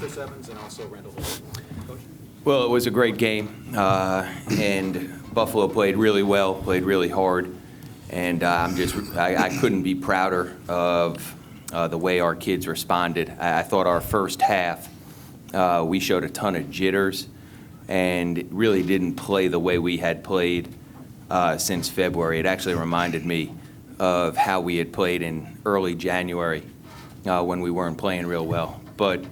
Chris Evans and also Randall Wilson. Coach? Well, it was a great game, and Buffalo played really well, played really hard, and I couldn't be prouder of the way our kids responded. I thought our first half, we showed a ton of jitters and really didn't play the way we had played since February. It actually reminded me of how we had played in early January when we weren't playing real well. But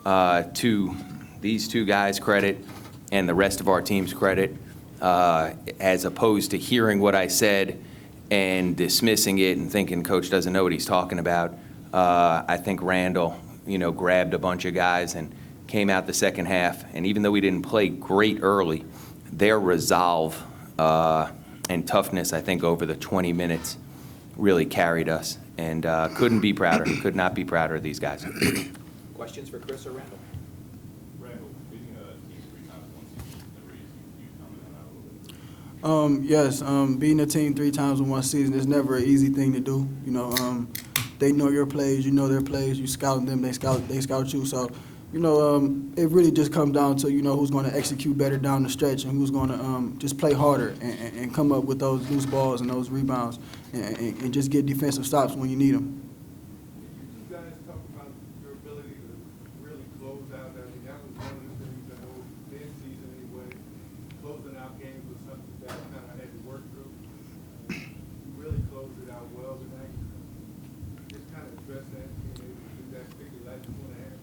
to these two guys' credit and the rest of our team's credit, as opposed to hearing what I said and dismissing it and thinking Coach doesn't know what he's talking about, I think Randall, grabbed a bunch of guys and came out the second half. And even though we didn't play great early, their resolve and toughness, I think, over the 20 minutes really carried us. And could not be prouder of these guys. Questions for Chris or Randall? Randall, beating a team 3 times in 1 season is never easy. Can you comment on that a little bit? Yes, beating a team 3 times in 1 season is never an easy thing to do. They know your plays, you know their plays, you scout them, they scout you. So, it really just comes down to, who's going to execute better down the stretch and who's going to just play harder and come up with those loose balls and those rebounds and just get defensive stops when you need them. You guys talk about your ability to really close out. I mean, that was one of the things I know mid-season anyway. Closing out games was something that I kind of had to work through. You really closed it out well tonight. Just kind of address that, being able to do that, particularly like you want to have.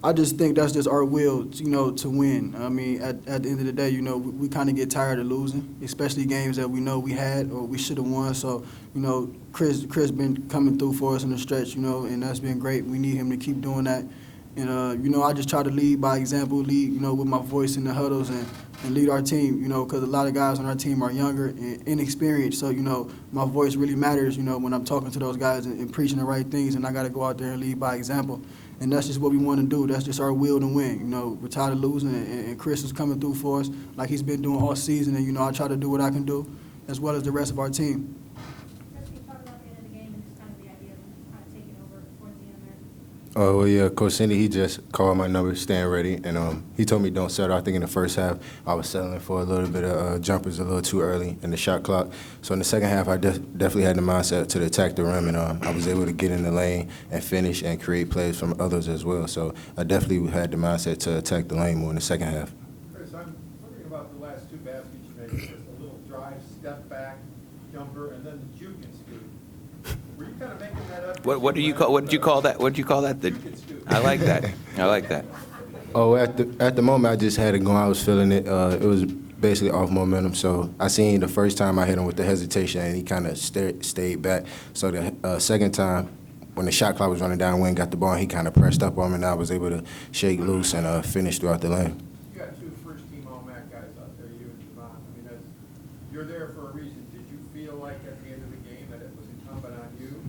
I just think that's just our will, to win. I mean, at the end of the day, we kind of get tired of losing, especially games that we know we had or we should have won. So, Chris been coming through for us in the stretch, and that's been great. We need him to keep doing that. And, I just try to lead by example, lead, with my voice in the huddles and lead our team, because a lot of guys on our team are younger and inexperienced. So, my voice really matters, when I'm talking to those guys and preaching the right things, and I got to go out there and lead by example. And that's just what we want to do. That's just our will to win. We're tired of losing, and Chris is coming through for us like he's been doing all season. And, I try to do what I can do, as well as the rest of our team. Can you talk about the end of the game and just kind of the idea of kind of taking over towards the end there? Oh, well, yeah, Coach Cindy, he just called my number, staying ready, and he told me don't settle. I think in the first half, I was settling for a little bit of jumpers a little too early in the shot clock. So in the second half, I definitely had the mindset to attack the rim, and I was able to get in the lane and finish and create plays from others as well. So I definitely had the mindset to attack the lane more in the second half. Chris, I'm wondering about the last 2 baskets you made. Just a little drive, step back, jumper, and then the juke and scoot. Were you kind of making that up? What did you call that? What did you call that? I like that. I like that. Oh, at the moment, I just had it going. I was feeling it. It was basically off momentum. So I seen the first time I hit him with the hesitation, and he kind of stayed back. So the second time, when the shot clock was running down, Wayne got the ball, and he kind of pressed up on me, and I was able to shake loose and finish throughout the lane. You got 2 first-team All-MAC guys out there, you and Javon. I mean, you're there for a reason. Did you feel like at the end of the game that it was incumbent on you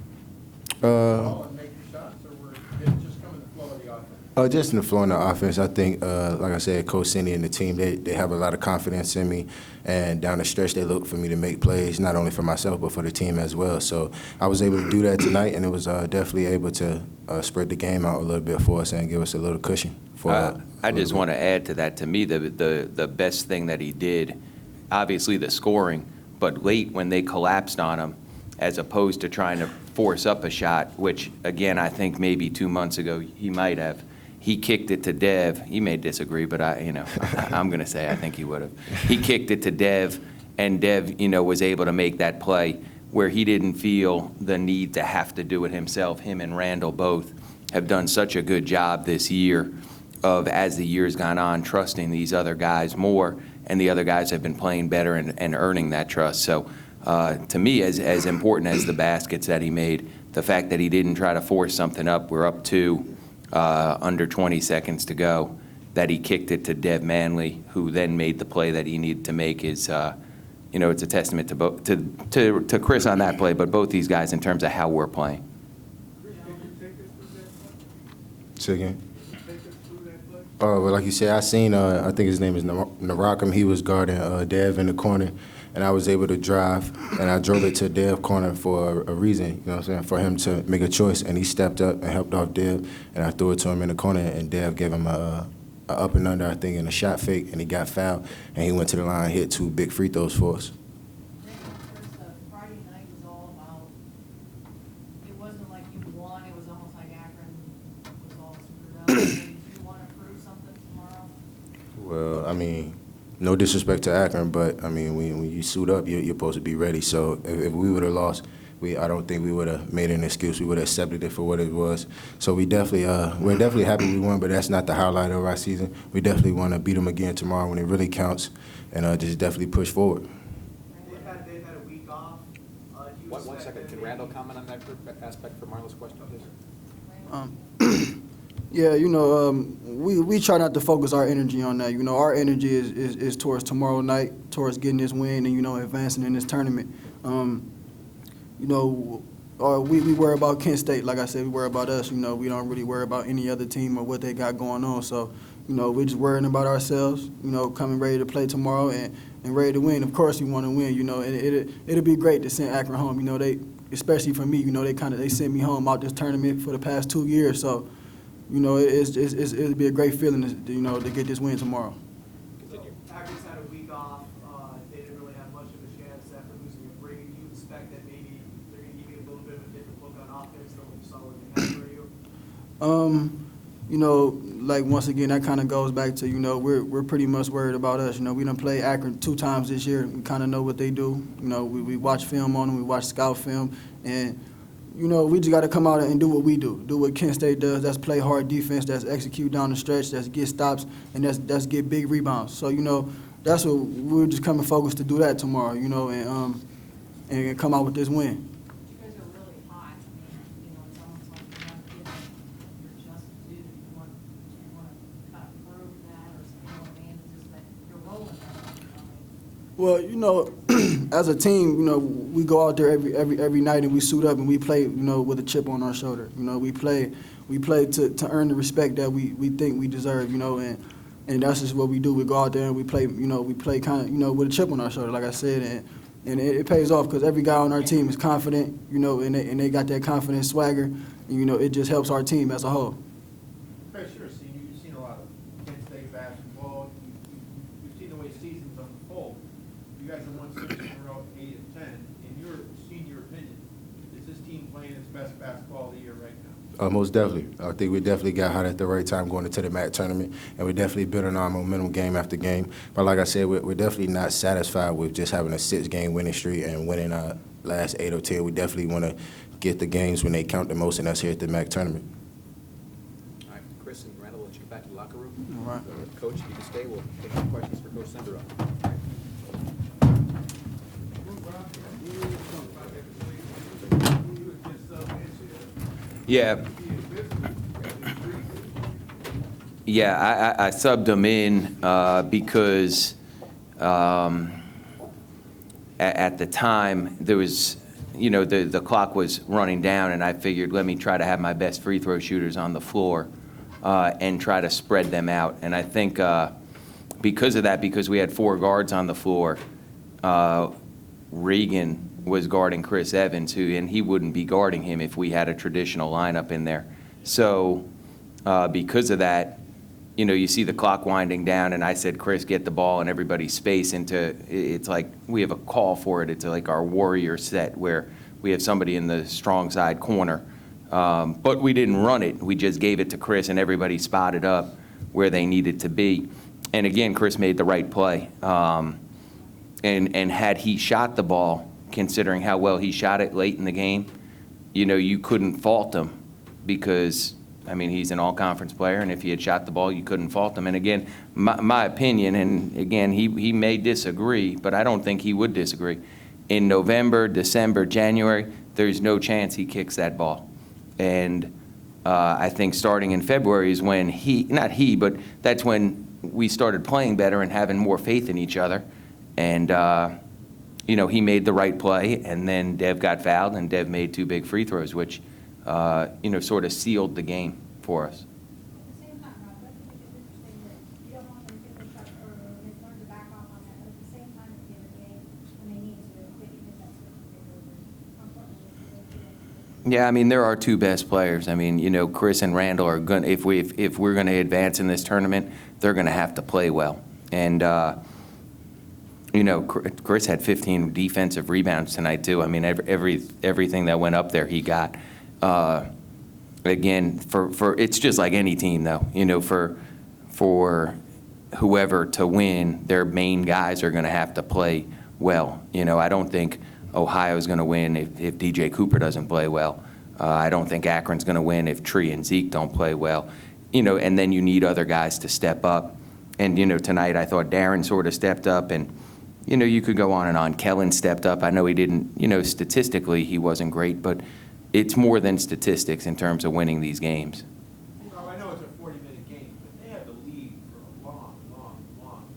to ball and make your shots, or did it just come in the flow of the offense? Just in the flow in the offense, I think, like I said, Coach Cindy and the team, they have a lot of confidence in me. And down the stretch, they look for me to make plays, not only for myself, but for the team as well. So I was able to do that tonight, and it was definitely able to spread the game out a little bit for us and give us a little cushion. I just want to add to that. To me, the best thing that he did, obviously the scoring, but late when they collapsed on him, as opposed to trying to force up a shot, which, again, I think maybe 2 months ago he might have. He kicked it to Dev. He may disagree, but I'm going to say I think he would have. He kicked it to Dev, and Dev, was able to make that play where he didn't feel the need to have to do it himself. Him and Randall both have done such a good job this year of, as the year's gone on, trusting these other guys more, and the other guys have been playing better and earning that trust. So to me, as important as the baskets that he made, the fact that he didn't try to force something up, we're up 2, under 20 seconds to go, that he kicked it to Dev Manley, who then made the play that he needed to make is, it's a testament to Chris on that play, but both these guys in terms of how we're playing. Chris, can you take us through that play? Say again? Can you take us through that play? Well, like you said, I seen, I think his name is Narakam. He was guarding Dev in the corner, and I was able to drive, and I drove it to Dev corner for a reason, you know what I'm saying, for him to make a choice, and he stepped up and helped off Dev, and I threw it to him in the corner, and Dev gave him a up and under, I think, and a shot fake, and he got fouled, and he went to the line and hit 2 big free throws for us. Friday night was all about, it wasn't like you won, it was almost like Akron was all screwed up. Do you want to prove something tomorrow? Well, I mean, no disrespect to Akron, but, I mean, when you suit up, you're supposed to be ready. So if we would have lost, I don't think we would have made an excuse. We would have accepted it for what it was. So we're definitely happy we won, but that's not the highlight of our season. We definitely want to beat them again tomorrow when it really counts, and just definitely push forward. They've had a week off. Do you One expect second, them can to Randall maybe- comment on that aspect for Marlo's question, please? Yeah, we try not to focus our energy on that. Our energy is towards tomorrow night, towards getting this win and, advancing in this tournament. We worry about Kent State. Like I said, we worry about us. We don't really worry about any other team or what they got going on. So, we're just worrying about ourselves, coming ready to play tomorrow and ready to win. Of course, we want to win, and it'll be great to send Akron home. Especially for me, they sent me home out this tournament for the past 2 years. So, it'll be a great feeling to get this win tomorrow. Continue. Akron's had a week off. They didn't really have much of a chance after losing a break. Do you expect that maybe they're going to give you a little bit of a different look on offense than what you saw when they had for you? Once again, that kind of goes back to, we're pretty much worried about us. We done played Akron 2 times this year. We kind of know what they do. We watch film on them. We watch scout film. And, we just got to come out and do what we do what Kent State does. That's play hard defense, that's execute down the stretch, that's get stops, and that's get big rebounds. So, that's what we're just coming focused to do that tomorrow, and come out with this win. You guys are really hot. I mean, it's almost like you're not getting your just due. You want to kind of prove that, or something, it's just that you're rolling that. Well, as a team, we go out there every night and we suit up and we play, with a chip on our shoulder. We play to earn the respect that we think we deserve, and that's just what we do. We go out there and we play kind of, with a chip on our shoulder, like I said, and it pays off because every guy on our team is confident, and they got that confident swagger, and, it just helps our team as a whole. Chris, you're a senior. You've seen a lot of Kent State basketball. You've seen the way seasons unfold. You guys have won 6 in a row, 8 and 10. In your senior opinion, is this team playing its best basketball of the year right now? Most definitely. I think we definitely got hot at the right time going into the MAC tournament, and we definitely building our momentum game after game. But like I said, we're definitely not satisfied with just having a 6-game winning streak and winning our last 8 or 10. We definitely want to get the games when they count the most, and that's here at the MAC tournament. All right, Chris and Randall, let's get back to the locker room. All right. Coach, if you can stay, we'll take some questions for Coach Senderoff. Yeah. Yeah, I subbed him in because at the time there was, the clock was running down, and I figured let me try to have my best free throw shooters on the floor and try to spread them out. And I think because of that, because we had 4 guards on the floor, Regan was guarding Chris Evans, and he wouldn't be guarding him if we had a traditional lineup in there. So because of that, you see the clock winding down, and I said, Chris, get the ball in everybody's space into, it's like we have a call for it. It's like our warrior set where we have somebody in the strong side corner. But we didn't run it. We just gave it to Chris, and everybody spotted up where they needed to be. And again, Chris made the right play. And had he shot the ball, considering how well he shot it late in the game, you couldn't fault him because, he's an all-conference player, and if he had shot the ball, you couldn't fault him. And again, my opinion, and again, he may disagree, but I don't think he would disagree. In November, December, January, there's no chance he kicks that ball. And I think starting in February is when but that's when we started playing better and having more faith in each other. And, he made the right play, and then Dev got fouled, and Dev made 2 big free throws, which, sort of sealed the game for us. At the same time, Rob, don't you think it's interesting that you don't want them to get their shot or they've learned to back off on that, but at the same time at the end of the game, when Yeah, I mean, they're our two best players. I mean, you know, Chris and Randall are going to, if we're going to advance in this tournament, they're going to have to play well. And, you know, Chris had 15 defensive rebounds tonight, too. I mean, everything that went up there, he got. Again, it's just like any team, though. You know, for whoever to win, their main guys are going to have to play well. You know, I don't think Ohio's going to win if DJ Cooper doesn't play well. I don't think Akron's going to win if Tree and Zeke don't play well. You know, and then you need other guys to step up. And, you know, tonight I thought Darren sort of stepped up, and, you know, you could go on and on. Kellen stepped up. I know he didn't, you know, statistically he wasn't great, but it's more than statistics in terms of winning these games. Well, I know it's a 40-minute game, but they had the lead for a long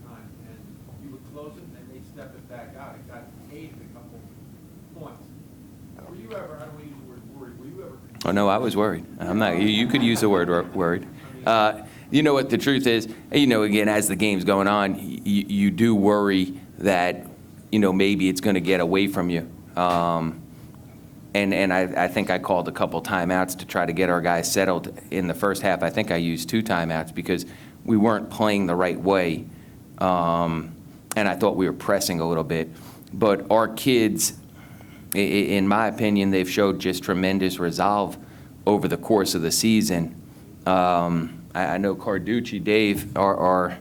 time, and you would close it, and they'd step it back out. It got aided a couple points. Were you ever, I don't want to use the word worried, were you ever? Oh, no, I was worried. I'm not, you could use the word worried. You know what the truth is, you know, again, as the game's going on, you do worry that, you know, maybe it's going to get away from you. And I think I called a couple timeouts to try to get our guys settled in the first half. I think I used 2 timeouts because we weren't playing the right way. And I thought we were pressing a little bit. But our kids, in my opinion, they've showed just tremendous resolve over the course of the season. I know Carducci, Dave, our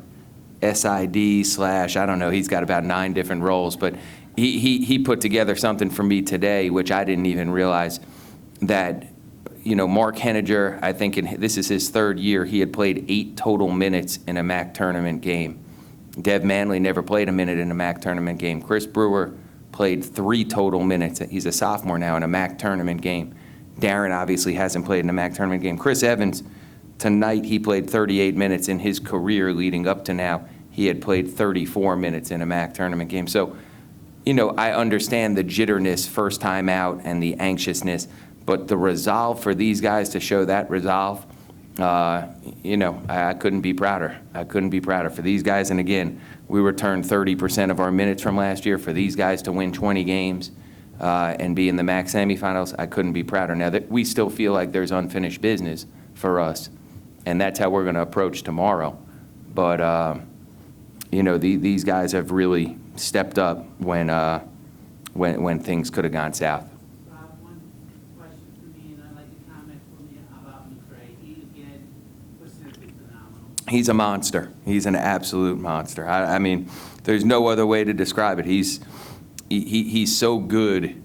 SID / I don't know, he's got about 9 different roles, but he put together something for me today, which I didn't even realize, that, you know, Mark Henniger, I think this is his 3rd year, he had played 8 total minutes in a MAC tournament game. Dev Manley never played a minute in a MAC tournament game. Chris Brewer played 3 total minutes. He's a sophomore now in a MAC tournament game. Darren obviously hasn't played in a MAC tournament game. Chris Evans, tonight he played 38 minutes in his career leading up to now. He had played 34 minutes in a MAC tournament game. So, you know, I understand the jitterness first time out and the anxiousness, but the resolve for these guys to show that resolve, you know, I couldn't be prouder. I couldn't be prouder for these guys. And again, we returned 30% of our minutes from last year. For these guys to win 20 games and be in the MAC semifinals, I couldn't be prouder. Now, that we still feel like there's unfinished business for us, and that's how we're going to approach tomorrow. But, you know, these guys have really stepped up when things could have gone south. Rob, one question for me, and I'd like to comment for me about McCray. He, again, was simply phenomenal. He's a monster. He's an absolute monster. I mean, there's no other way to describe it. He's so good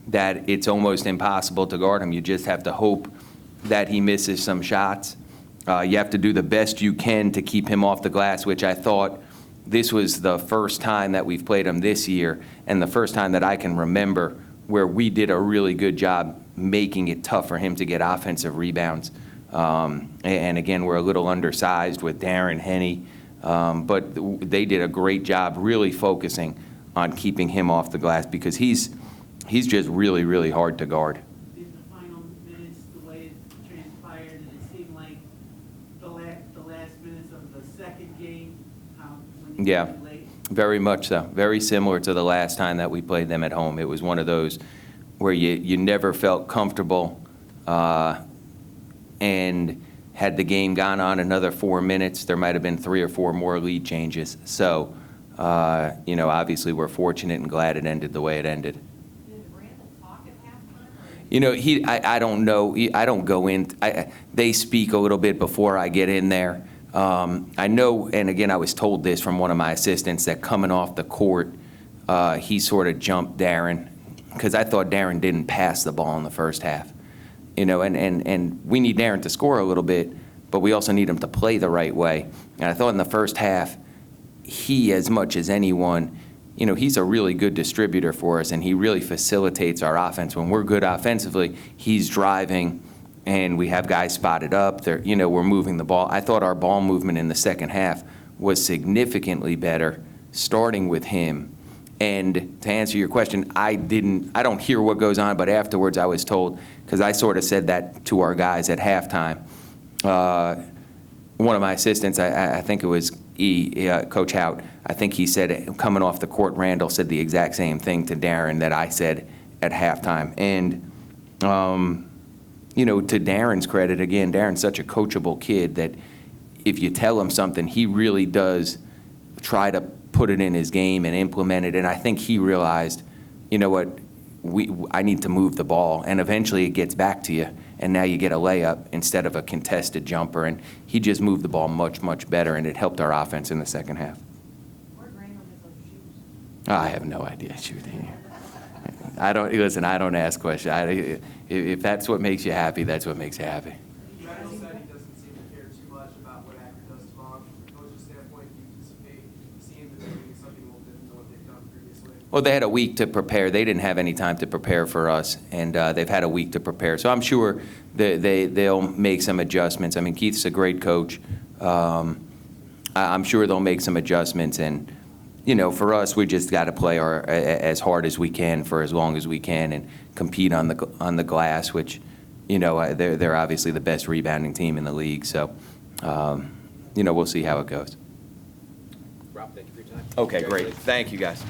that it's almost impossible to guard him. You just have to hope that he misses some shots. You have to do the best you can to keep him off the glass, which I thought this was the first time that we've played him this year, and the first time that I can remember where we did a really good job making it tough for him to get offensive rebounds. And again, we're a little undersized with Darren, Henny, but they did a great job really focusing on keeping him off the glass because he's just really, really hard to guard. In the final minutes, the way it transpired, and it seemed like the last minutes of the second game, when you Yeah, got late. very much so. Very similar to the last time that we played them at home. It was one of those where you never felt comfortable, and had the game gone on another 4 minutes, there might have been 3 or 4 more lead changes. So, you know, obviously we're fortunate and glad it ended the way it ended. Did Randall talk at halftime? You know, I don't know. I don't go in. They speak a little bit before I get in there. I know, and again, I was told this from one of my assistants, that coming off the court, he sort of jumped Darren, because I thought Darren didn't pass the ball in the first half. You know, and we need Darren to score a little bit, but we also need him to play the right way. And I thought in the first half, he, as much as anyone, you know, he's a really good distributor for us, and he really facilitates our offense. When we're good offensively, he's driving, and we have guys spotted up. They're, you know, we're moving the ball. I thought our ball movement in the second half was significantly better, starting with him. And to answer your question, I don't hear what goes on, but afterwards I was told, because I sort of said that to our guys at halftime. One of my assistants, I think it was Coach Hout, I think he said, coming off the court, Randall said the exact same thing to Darren that I said at halftime. And you know, to Darren's credit, again, Darren's such a coachable kid that if you tell him something, he really does try to put it in his game and implement it. And I think he realized, you know what, I need to move the ball. And eventually it gets back to you, and now you get a layup instead of a contested jumper. And he just moved the ball much, much better, and it helped our offense in the second half. Where'd Randall get those shoes? I have no idea, shooting. I don't ask questions. If that's what makes you happy, that's what makes you happy. Randall said he doesn't seem to care too much about what Akron does tomorrow. From a coach's standpoint, do you anticipate seeing that they're doing something a little different than what they've done previously? Well, they had a week to prepare. They didn't have any time to prepare for us, and they've had a week to prepare. So I'm sure they'll make some adjustments. I mean, Keith's a great coach. I'm sure they'll make some adjustments, and you know, for us, we just got to play as hard as we can for as long as we can and compete on the glass, which, you know, they're obviously the best rebounding team in the league. So, you know, we'll see how it goes. Rob, thank you for your time. Okay, great. Thank you, guys.